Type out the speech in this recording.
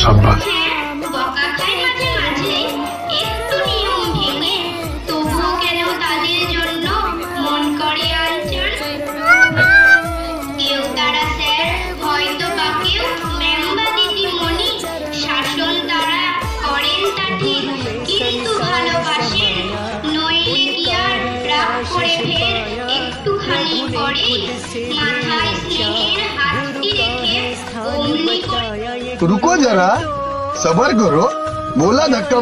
शाबाश। বকা খায় মাঝে মাঝে, একটু নিয়ম ভেঙে, তবুও কেন তাদের জন্য মন করে আনচান। কেউ তারা স্যার, হয়তো বা কেউ ম্যাম বা দিদিমণি, শাসন তারা করেন তা ঠিক, কিন্তু ভালোবাসেন, নইলে কি আর রাগ করে ফের একটুখানি পরে মাথায় স্নেহের হাতটি রেখে অমনি করে रुको जरा, सबर करो, बोला धक्का।